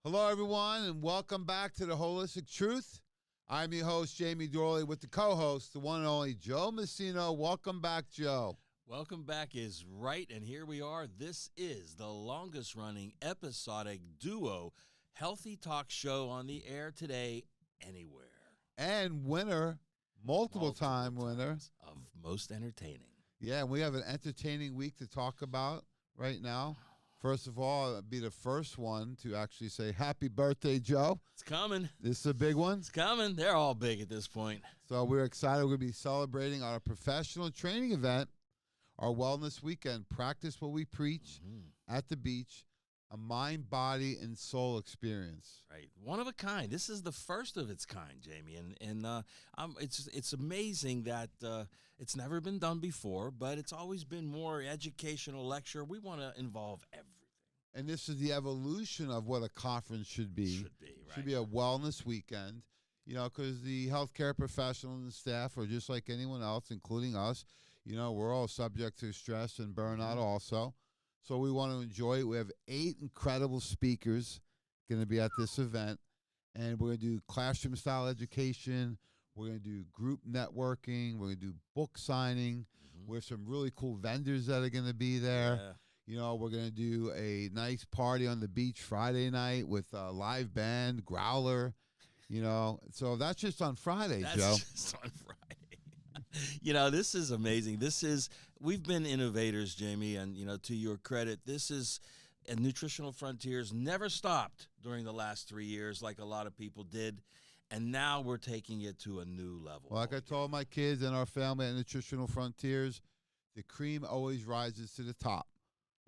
Hello, everyone, and welcome back to The Holistic Truth. I'm your host, Jamie Dorley, with the co-host, the one and only Joe Messino. Welcome back, Joe. Welcome back is right, and here we are. This is the longest-running episodic duo healthy talk show on the air today, anywhere. And winner, multiple time winner. Of most entertaining. Yeah, we have an entertaining week to talk about right now. First of all, I'll be the first one to actually say happy birthday, Joe. It's coming. This is a big one. It's coming. They're all big at this point. So we're excited. We're going to be celebrating our professional training event, our wellness weekend, Practice What We Preach at the beach, a mind, body, and soul experience. Right. One of a kind. This is the first of its kind, Jamie. And it's amazing that it's never been done before, but it's always been more educational lecture. We want to involve everything. And this is the evolution of what a conference should be. Should be a wellness weekend, you know, because the healthcare professionals and staff are just like anyone else, including us. You know, we're all subject to stress and burnout also. So we want to enjoy it. We have 8 incredible speakers going to be at this event. And we're going to do classroom-style education. We're going to do group networking. We're going to do book signing. We have some really cool vendors that are going to be there. Yeah. You know, we're going to do a nice party on the beach Friday night with a live band, Growler, you know. So that's just on Friday, Joe. That's just on Friday. You know, this is amazing. We've been innovators, Jamie, and, you know, to your credit, this is, and Nutritional Frontiers never stopped during the last 3 years like a lot of people did. And now we're taking it to a new level. Well, like I told my kids and our family at Nutritional Frontiers, the cream always rises to the top.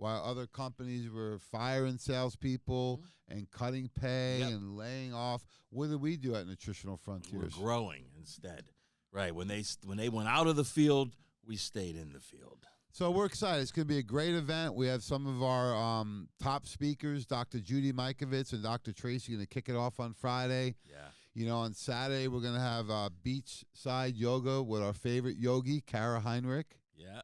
While other companies were firing salespeople and cutting pay and laying off, what did we do at Nutritional Frontiers? We're growing instead. Right. When they went out of the field, we stayed in the field. So we're excited. It's going to be a great event. We have some of our top speakers, Dr. Judy Mikovits and Dr. Tracy, going to kick it off on Friday. Yeah. You know, on Saturday, we're going to have beachside yoga with our favorite yogi, Kara Heinrich. Yeah.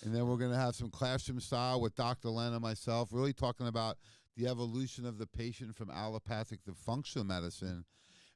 And then we're going to have some classroom style with Dr. Len and myself, really talking about the evolution of the patient from allopathic to functional medicine.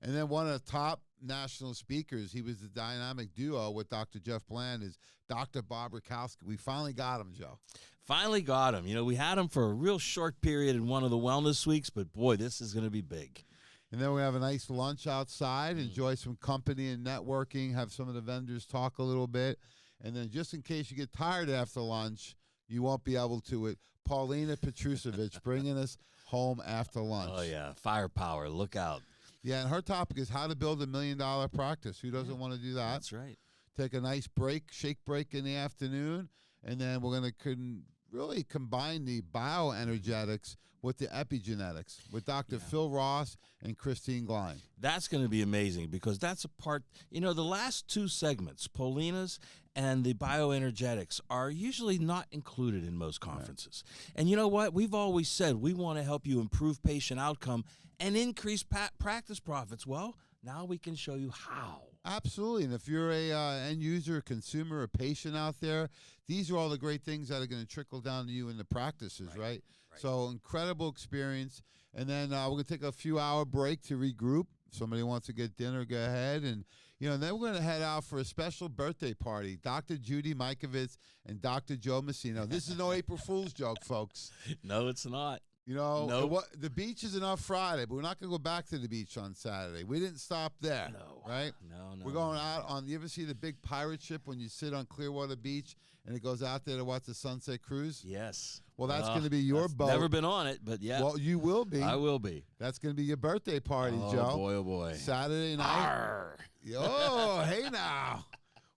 And then one of the top national speakers, he was the dynamic duo with Dr. Jeff Bland, is Dr. Bob Rakowski. We finally got him, Joe. Finally got him. You know, we had him for a real short period in one of the wellness weeks, but boy, this is going to be big. And then we have a nice lunch outside, enjoy some company and networking, have some of the vendors talk a little bit. And then just in case you get tired after lunch, you won't be able to it. Paulina Petrusevich bringing us home after lunch. Oh, yeah. Firepower. Look out. Yeah, and her topic is how to build $1 million practice. Who doesn't want to do that? That's right. Take a nice shake break in the afternoon, and then we're going to really combine the bioenergetics with the epigenetics with Dr. Phil Ross and Christine Glein. That's going to be amazing because that's a part, you know, the last 2 segments, Paulina's and the bioenergetics, are usually not included in most conferences. Right. And you know what? We've always said we want to help you improve patient outcome and increase practice profits. Well, now we can show you how. Absolutely. And if you're a end user, consumer, a patient out there, these are all the great things that are going to trickle down to you in the practices, right? So incredible experience. And then we're going to take a few-hour break to regroup. If somebody wants to get dinner, go ahead. And, you know, and then we're going to head out for a special birthday party. Dr. Judy Mikovits and Dr. Joe Messino. This is no April Fool's joke, folks. No, it's not. You know, the beach is enough Friday, but we're not going to go back to the beach on Saturday. We didn't stop there, right? No. We're going out on, you ever see the big pirate ship when you sit on Clearwater Beach and it goes out there to watch the sunset cruise? Yes. Well, that's going to be your boat. Never been on it, but yeah. Well, you will be. I will be. That's going to be your birthday party, Joe. Oh, boy, oh, boy. Saturday night. Arr. Oh, hey now.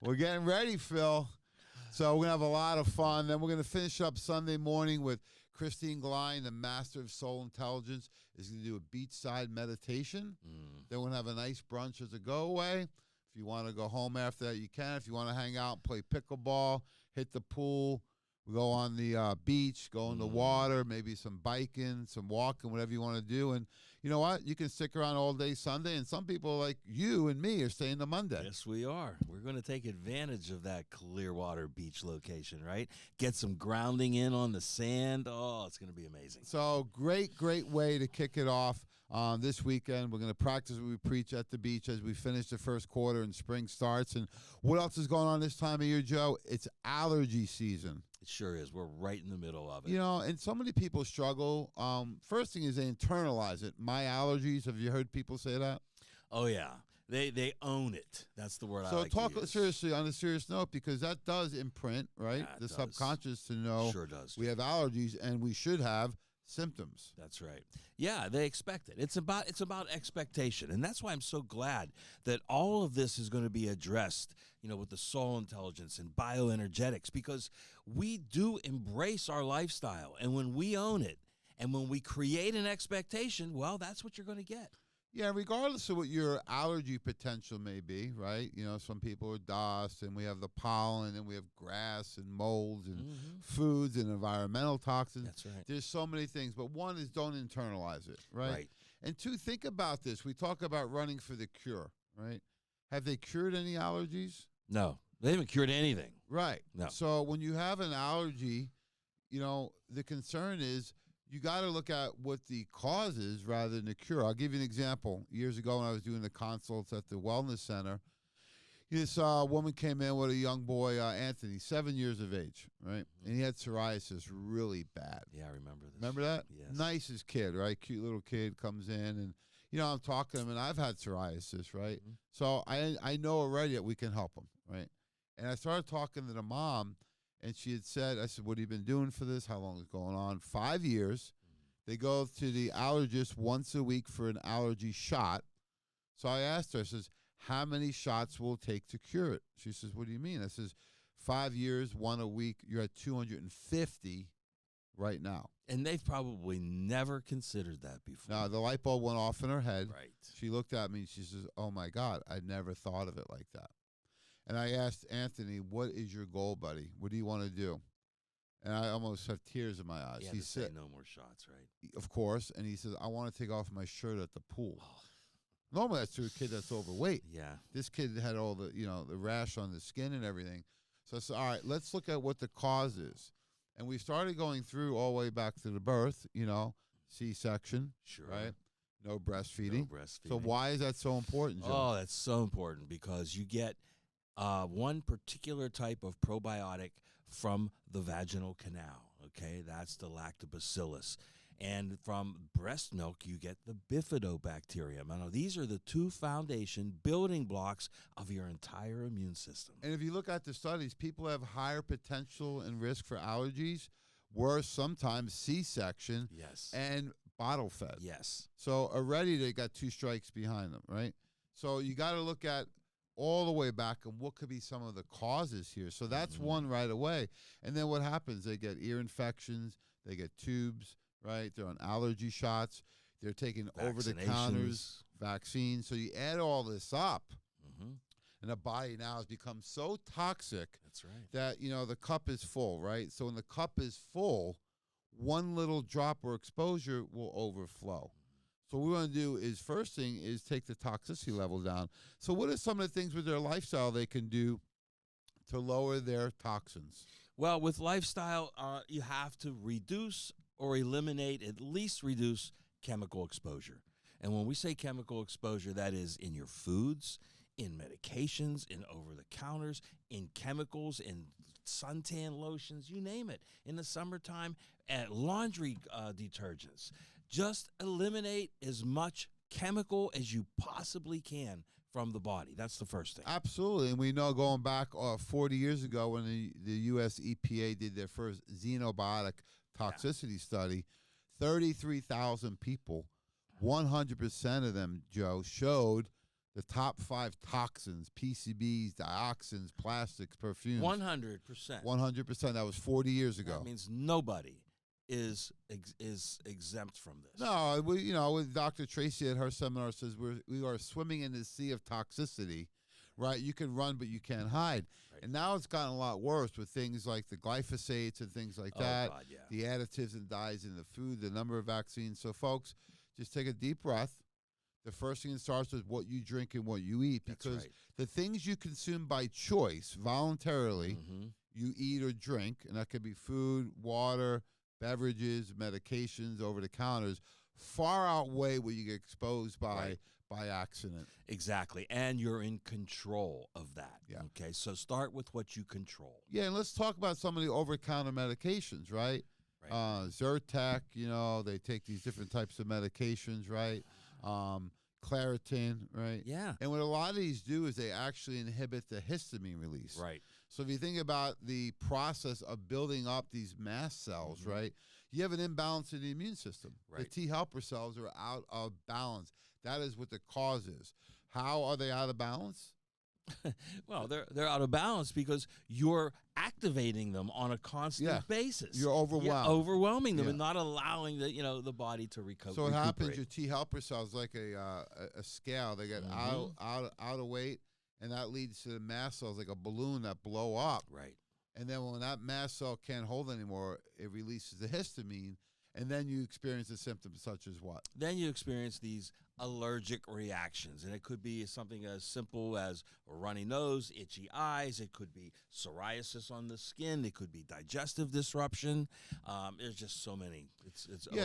We're getting ready, Phil. So we're going to have a lot of fun. Then we're going to finish up Sunday morning with Christine Glein, the master of soul intelligence, is going to do a beachside meditation. Then we're going to have a nice brunch as a go-away. If you want to go home after that, you can. If you want to hang out and play pickleball, hit the pool, We go on the beach, go in the water, maybe some biking, some walking, whatever you want to do. And you know what? You can stick around all day Sunday, and some people like you and me are staying to Monday. Yes, we are. We're going to take advantage of that Clearwater Beach location, right? Get some grounding in on the sand. Oh, it's going to be amazing. So great way to kick it off this weekend. We're going to practice what we preach at the beach as we finish the first quarter and spring starts. And what else is going on this time of year, Joe? It's allergy season. It sure is. We're right in the middle of it. You know, and so many people struggle. First thing is they internalize it. My allergies. Have you heard people say that? Oh, yeah. They own it. That's the word I like to use. So talk seriously on a serious note, because that does imprint, right? Yeah, the subconscious to know sure does. We have allergies and we should have symptoms. That's right. Yeah, they expect it. It's about expectation. And that's why I'm so glad that all of this is going to be addressed, you know, with the soul intelligence and bioenergetics, because we do embrace our lifestyle. And when we own it and when we create an expectation, well, that's what you're going to get. Yeah, regardless of what your allergy potential may be, right? You know, some people are dust, and we have the pollen, and we have grass and molds and foods and environmental toxins. That's right. There's so many things, but one is don't internalize it, right? And two, think about this. We talk about running for the cure, right? Have they cured any allergies? No, they haven't cured anything. Right. No. So when you have an allergy, you know, the concern is you got to look at what the cause is rather than the cure. I'll give you an example. Years ago when I was doing the consults at the wellness center, this woman came in with a young boy, Anthony, 7 years of age, right? And he had psoriasis really bad. Yeah, I remember this. Remember that? Yes. Nicest kid, right? Cute little kid comes in, and, you know, I'm talking to him, and I've had psoriasis, right? So I know already that we can help him, right? And I started talking to the mom, and she had said, I said, what have you been doing for this? How long is it going on? 5 years. They go to the allergist once a week for an allergy shot. So I asked her, I says, how many shots will it take to cure it? She says, what do you mean? I says, 5 years, one a week. You're at 250 right now. And they've probably never considered that before. Now, the light bulb went off in her head. Right. She looked at me and she says, oh, my God, I never thought of it like that. And I asked Anthony, what is your goal, buddy? What do you want to do? And I almost have tears in my eyes. He said, no more shots, right? Of course. And he says, I want to take off my shirt at the pool. Normally that's to a kid that's overweight. Yeah. This kid had all the, you know, the rash on the skin and everything. So I said, all right, let's look at what the cause is. And we started going through all the way back to the birth, you know, C-section, sure, right? No breastfeeding. No breastfeeding. So why is that so important, Joe? Oh, that's so important because you get one particular type of probiotic from the vaginal canal, okay? That's the lactobacillus. And from breast milk, you get the bifidobacterium. Now, these are the two foundation building blocks of your entire immune system. And if you look at the studies, people have higher potential and risk for allergies, worse sometimes C-section, and bottle fed. Yes. So already they got two strikes behind them, right? So you got to look at all the way back and what could be some of the causes here. So that's one right away. And then what happens? They get ear infections, they get tubes, right? They're on allergy shots. They're taking over-the-counters, vaccines. So you add all this up, and the body now has become so toxic that, you know, the cup is full, right? So when the cup is full, one little drop or exposure will overflow. So what we want to do is, first thing is take the toxicity level down. So what are some of the things with their lifestyle they can do to lower their toxins? Well, with lifestyle, you have to reduce or eliminate, at least reduce chemical exposure. And when we say chemical exposure, that is in your foods, in medications, in over-the-counters, in chemicals, in suntan lotions, you name it. In the summertime, at laundry detergents. Just eliminate as much chemical as you possibly can from the body. That's the first thing. Absolutely. And we know going back 40 years ago when the U.S. EPA did their first xenobiotic toxicity study, 33,000 people, 100% of them, Joe, showed the top 5 toxins: PCBs, dioxins, plastics, perfumes. 100%. 100%. That was 40 years ago. That means nobody is exempt from this. No, with Dr. Tracy at her seminar says we are swimming in the sea of toxicity, right? You can run, but you can't hide. Right. And now it's gotten a lot worse with things like the glyphosates and things like that, God, yeah. the additives and dyes in the food, the number of vaccines. So, folks, just take a deep breath. The first thing that starts with what you drink and what you eat, because the things you consume by choice, voluntarily, you eat or drink, and that could be food, water, beverages, medications, over-the-counters, far outweigh what you get exposed by accident. Exactly, and you're in control of that. Yeah. Okay, so start with what you control. Yeah, and let's talk about some of the over-the-counter medications, right? Zyrtec, they take these different types of medications, right? Claritin, right? Yeah. And what a lot of these do is they actually inhibit the histamine release. Right. So if you think about the process of building up these mast cells, right, you have an imbalance in the immune system. Right. The T helper cells are out of balance. That is what the cause is. How are they out of balance? Well, they're out of balance because you're activating them on a constant basis. You're overwhelmed. You're overwhelming them and not allowing the body to recover. So what happens? Your T helper cells, like a scale, they get out of weight, and that leads to the mast cells like a balloon that blow up. Right. And then when that mast cell can't hold anymore, it releases the histamine, and then you experience the symptoms such as what? Then you experience these allergic reactions, and it could be something as simple as a runny nose, itchy eyes. It could be psoriasis on the skin. It could be digestive disruption. There's just so many.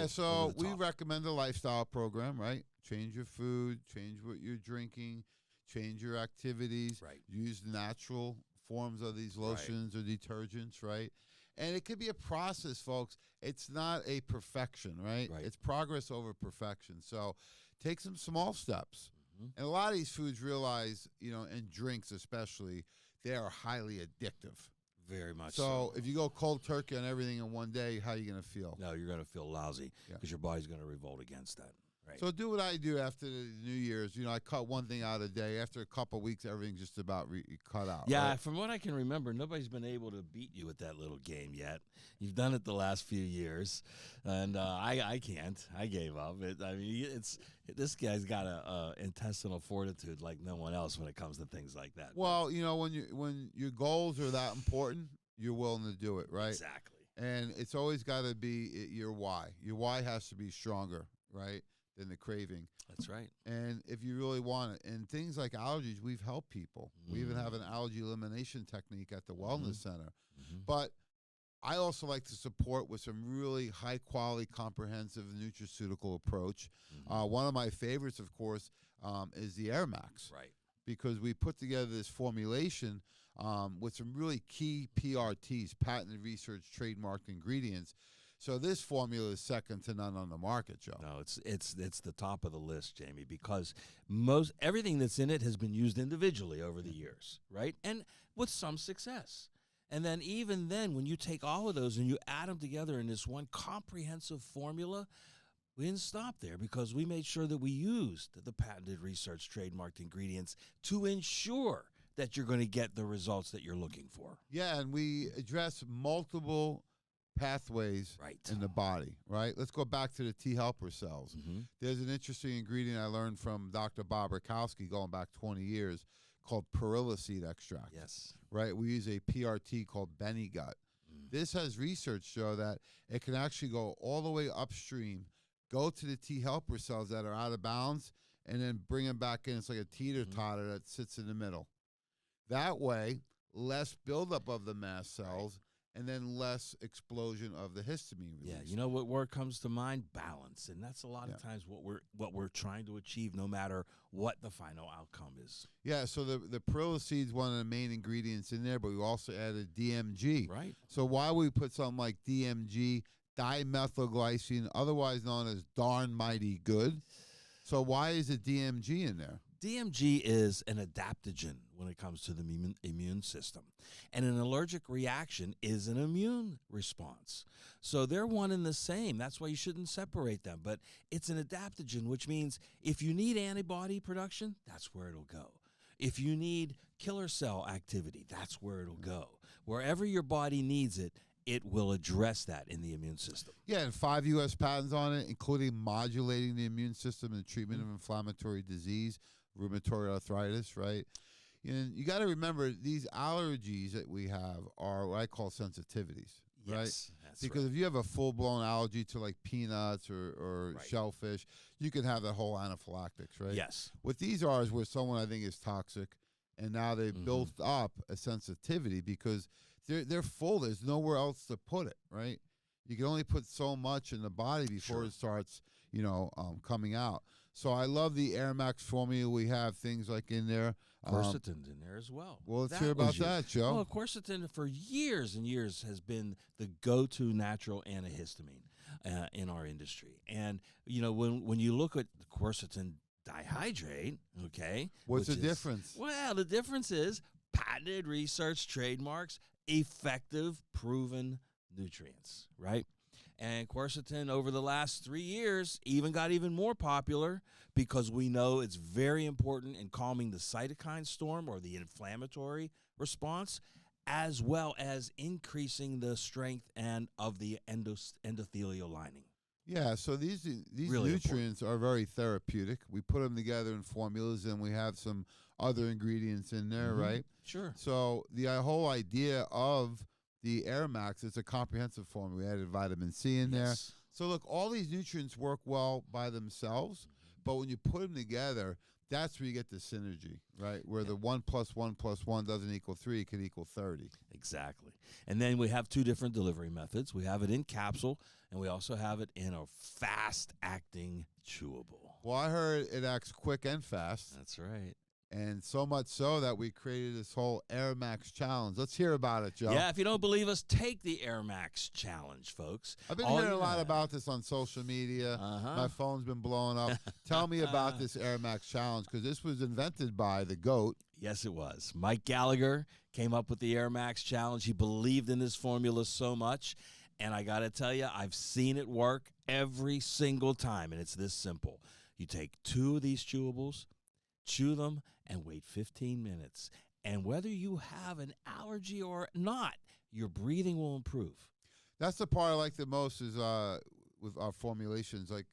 So we recommend a lifestyle program, right? Change your food, change what you're drinking, change your activities, use natural forms of these lotions or detergents, right? And it could be a process, folks. It's not a perfection, right? It's progress over perfection. So take some small steps. And a lot of these foods realize, and drinks especially, they are highly addictive. Very much so. If you go cold turkey on everything in one day, how are you going to feel? No, you're going to feel lousy because your body's going to revolt against that. Right. So do what I do after the New Year's. I cut one thing out a day. After a couple of weeks, everything's just about cut out. Yeah, from what I can remember, nobody's been able to beat you at that little game yet. You've done it the last few years, and I can't. I gave up. This guy's got a intestinal fortitude like no one else when it comes to things like that. Well, when your goals are that important, you're willing to do it, right? Exactly. And it's always got to be your why. Your why has to be stronger, right, than the craving. That's right. And if you really want it, and things like allergies, we've helped people. We even have an allergy elimination technique at the Wellness Center. But I also like to support with some really high-quality, comprehensive nutraceutical approach. One of my favorites, of course, is the Air Max. Right. Because we put together this formulation with some really key PRTs, patented research, trademarked ingredients. So this formula is second to none on the market, Joe. No, it's the top of the list, Jamie, because everything that's in it has been used individually over the years, right? And with some success. And then even then, when you take all of those and you add them together in this one comprehensive formula, we didn't stop there because we made sure that we used the patented research trademarked ingredients to ensure that you're going to get the results that you're looking for. Yeah, and we address multiple pathways in the body, right? Let's go back to the T helper cells. There's an interesting ingredient I learned from Dr. Bob Rakowski going back 20 years called perilla seed extract. Yes. Right? We use a PRT called Benny Gut. This has research show that it can actually go all the way upstream, go to the T helper cells that are out of balance, and then bring them back in. It's like a teeter-totter that sits in the middle. That way, less buildup of the mast cells, and then less explosion of the histamine release. Yeah, you know what word comes to mind? Balance. And that's a lot of times what we're trying to achieve, no matter what the final outcome is. Yeah, so the perilla seed's one of the main ingredients in there, but we also added DMG. Right. So why would we put something like DMG, dimethylglycine, otherwise known as darn mighty good? So why is it DMG in there? DMG is an adaptogen when it comes to the immune system. And an allergic reaction is an immune response. So they're one and the same. That's why you shouldn't separate them. But it's an adaptogen, which means if you need antibody production, that's where it'll go. If you need killer cell activity, that's where it'll go. Wherever your body needs it, it will address that in the immune system. Yeah, and 5 U.S. patents on it, including modulating the immune system in the treatment of inflammatory disease, rheumatoid arthritis, right? And you got to remember, these allergies that we have are what I call sensitivities, right? Yes, that's Because right. if you have a full-blown allergy to like peanuts or Right. shellfish, you can have that whole anaphylactics, right? Yes. What these are is where someone I think is toxic, and now they've Mhm. built up a sensitivity because they're full. There's nowhere else to put it, right? You can only put so much in the body before Sure. it starts, coming out. So I love the Air Max formula. We have things like in there. Quercetin's in there as well. Well, let's That hear about was your- that, Joe. Well, quercetin for years and years has been the go-to natural antihistamine in our industry. And when you look at quercetin dihydrate, okay, What's which the is- difference? Well, the difference is patented, research, trademarks, effective, proven nutrients, right? And quercetin over the last 3 years got even more popular because we know it's very important in calming the cytokine storm or the inflammatory response, as well as increasing the strength and of the endothelial lining. Yeah, so these Really nutrients are very therapeutic. We put them together in formulas, and we have some other ingredients in there, Mhm. right? Sure. So the whole idea of the Air Max, it's a comprehensive formula. We added vitamin C in there. Yes. So look, all these nutrients work well by themselves, but when you put them together, that's where you get the synergy, right? Where the 1 + 1 + 1 doesn't equal 3, it can equal 30. Exactly. And then we have two different delivery methods. We have it in capsule, and we also have it in a fast-acting chewable. Well, I heard it acts quick and fast. That's right. And so much so that we created this whole Air Max challenge. Let's hear about it, Joe. Yeah, if you don't believe us, take the Air Max challenge, folks. I've been All hearing a you lot have- about this on social media. Uh-huh. My phone's been blowing up. Tell me about this Air Max challenge, because this was invented by the GOAT. Yes, it was. Mike Gallagher came up with the Air Max challenge. He believed in this formula so much. And I got to tell you, I've seen it work every single time. And it's this simple. You take 2 of these chewables, chew them, and wait 15 minutes. And whether you have an allergy or not, your breathing will improve. That's the part I like the most is with our formulations, like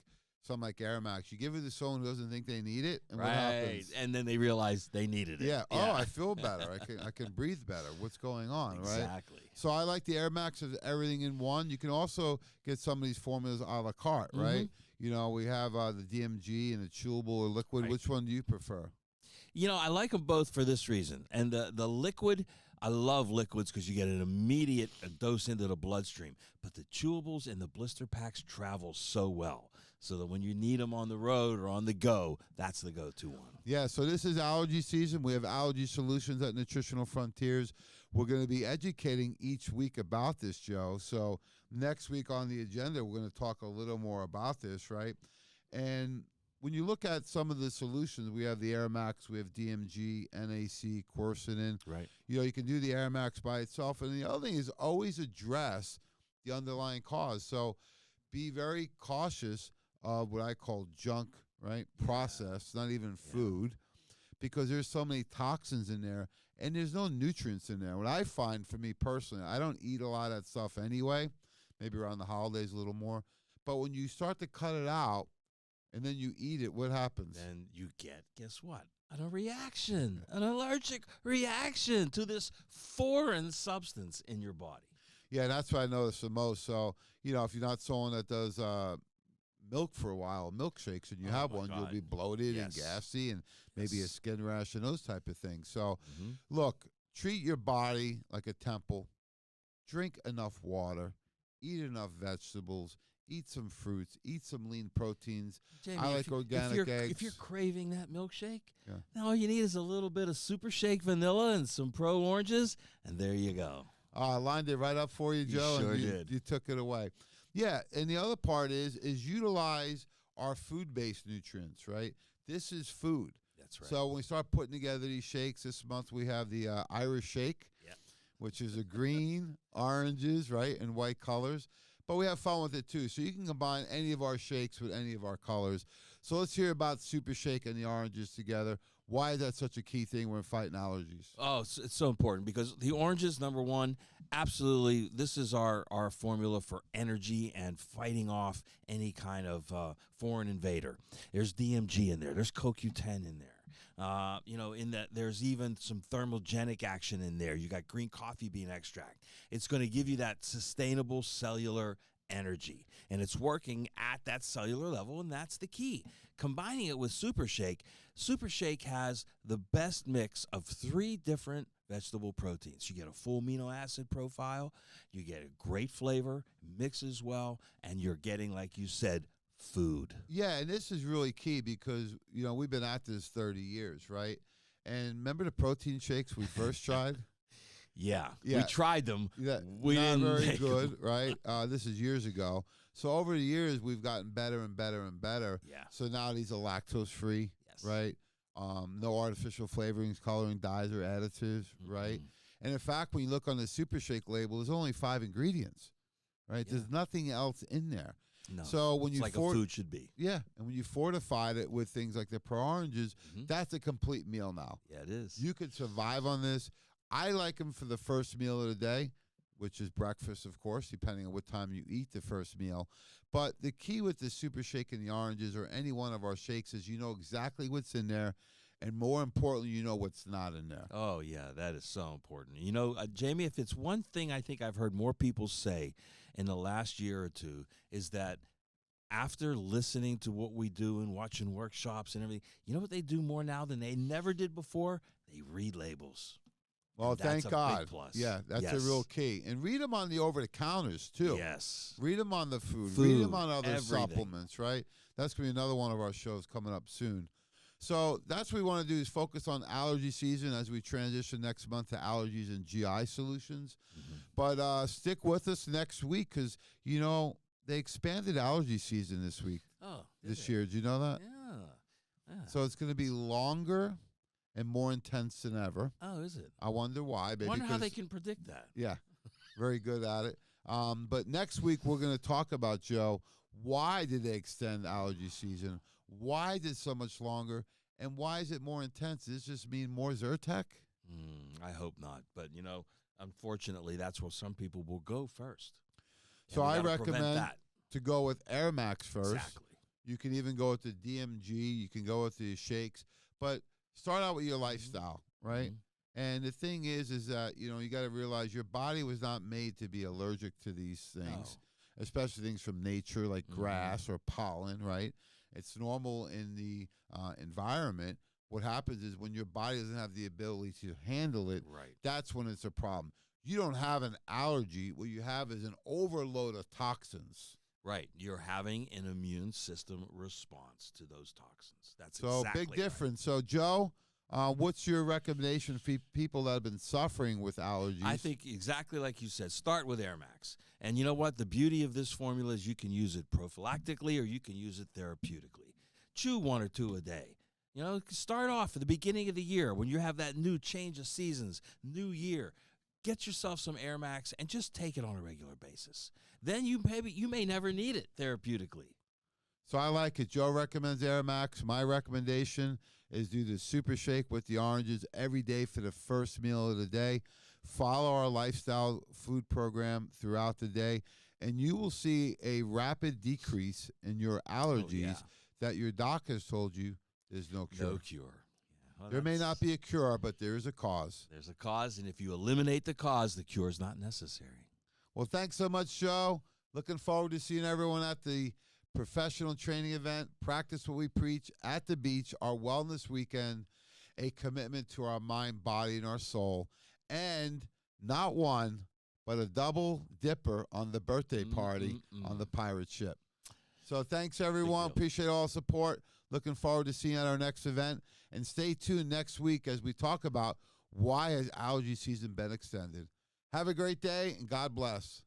something like Air Max. You give it to someone who doesn't think they need it, and what happens? And then they realize they needed it. Yeah. Oh, I feel better. I can breathe better. What's going on, right? Exactly. So I like the Air Max of everything in one. You can also get some of these formulas a la carte, right? We have the DMG and the chewable or liquid. Right. Which one do you prefer? I like them both for this reason. And the liquid, I love liquids because you get an immediate dose into the bloodstream. But the chewables and the blister packs travel so well. So that when you need them on the road or on the go, that's the go-to one. Yeah, so this is allergy season. We have allergy solutions at Nutritional Frontiers. We're going to be educating each week about this, Joe. So next week on the agenda, we're going to talk a little more about this, right? And when you look at some of the solutions, we have the Air Max, we have DMG, NAC, quercetin. Right. You can do the Air Max by itself. And the other thing is always address the underlying cause. So be very cautious of what I call junk, right? Processed, not even food, because there's so many toxins in there and there's no nutrients in there. What I find for me personally, I don't eat a lot of that stuff anyway, maybe around the holidays a little more. But when you start to cut it out and then you eat it, what happens? Then you get, guess what? A reaction, an allergic reaction to this foreign substance in your body. Yeah, that's what I notice the most. So, if you're not someone that does milk for a while, milkshakes, and you have my one, God. you'll be bloated and Yes. gassy and maybe a Yes. skin rash and those type of things. So, Mhm. look, treat your body like a temple. Drink enough water. Eat enough vegetables. Eat some fruits. Eat some lean proteins. Jamie, I if like organic if eggs. If you're craving that milkshake, Yeah. now all you need is a little bit of Super Shake vanilla and some Pro oranges, and there you go. I lined it right up for you, You Joe. sure and did. You took it away. Yeah, and the other part is utilize our food-based nutrients, right? This is food. That's right. So when we start putting together these shakes this month, we have the Irish shake, Yep. which is a green, oranges, right, and white colors. But we have fun with it too. So you can combine any of our shakes with any of our colors. So let's hear about Super Shake and the oranges together. Why is that such a key thing when fighting allergies? Oh, it's so important because the oranges, number one, absolutely, this is our formula for energy and fighting off any kind of foreign invader. There's DMG in there. There's CoQ10 in there. In that there's even some thermogenic action in there. You got green coffee bean extract. It's going to give you that sustainable cellular energy, and it's working at that cellular level, and that's the key. Combining it with Super Shake has the best mix of 3 different vegetable proteins. You get a full amino acid profile, you get a great flavor, mixes well, and you're getting, like you said, food. Yeah, and this is really key because, we've been at this 30 years, right? And remember the protein shakes we first tried? Yeah, we tried them. Yeah, we not didn't very make good, them. right? This is years ago. So over the years, we've gotten better and better and better. Yeah. So now these are lactose-free, Yes. right? No artificial flavorings, coloring, dyes, or additives, right? And in fact, when you look on the Super Shake label, there's only 5 ingredients, right? Yeah. There's nothing else in there. No, so when it's you like a food should be. Yeah, and when you fortified it with things like the Pro Oranges, that's a complete meal now. Yeah, it is. You could survive on this. I like them for the first meal of the day, which is breakfast, of course, depending on what time you eat the first meal. But the key with the Super Shake and the oranges or any one of our shakes is you know exactly what's in there, and more importantly, you know what's not in there. Oh, yeah, that is so important. Jamie, if it's one thing I think I've heard more people say in the last year or two is that after listening to what we do and watching workshops and everything, you know what they do more now than they never did before? They read labels. Well, thank God. Big plus. Yeah, that's a real key. And read them on the over-the-counters, too. Yes. Read them on the food. Read them on other supplements, right? That's going to be another one of our shows coming up soon. So that's what we want to do is focus on allergy season as we transition next month to allergies and GI solutions. But stick with us next week because, they expanded allergy season this week. This year. Did you know that? Yeah. So it's going to be longer and more intense than ever. Oh, is it? I wonder why. Maybe wonder how they can predict that. Yeah, very good at it. But next week we're going to talk about, Joe, why did they extend allergy season? Why is it so much longer? And why is it more intense? Does this just mean more Zyrtec? I hope not. But, unfortunately, that's where some people will go first. So I recommend to go with Air Max first. Exactly. You can even go with the DMG. You can go with the shakes. But start out with your lifestyle, right? And the thing is that, you got to realize your body was not made to be allergic to these things, especially things from nature like grass or pollen, right? It's normal in the environment. What happens is when your body doesn't have the ability to handle it, that's when it's a problem. You don't have an allergy. What you have is an overload of toxins. Right. You're having an immune system response to those toxins. That's so exactly big difference. So, Joe, what's your recommendation for people that have been suffering with allergies? I think exactly like you said, start with Air Max. And you know what? The beauty of this formula is you can use it prophylactically or you can use it therapeutically. Chew 1 or 2 a day. Start off at the beginning of the year when you have that new change of seasons, new year. Get yourself some Air Max and just take it on a regular basis. Then you may never need it therapeutically. So I like it. Joe recommends Air Max. My recommendation is do the Super Shake with the oranges every day for the first meal of the day. Follow our lifestyle food program throughout the day, and you will see a rapid decrease in your allergies that your doc has told you there's no cure. No cure. Well, there may not be a cure, but there is a cause. There's a cause, and if you eliminate the cause, the cure is not necessary. Well, thanks so much, Joe. Looking forward to seeing everyone at the professional training event, Practice What We Preach at the beach, our wellness weekend, a commitment to our mind, body, and our soul, and not one, but a double dipper on the birthday party on the pirate ship. So thanks, everyone. Appreciate all the support. Looking forward to seeing you at our next event. And stay tuned next week as we talk about why has allergy season been extended. Have a great day, and God bless.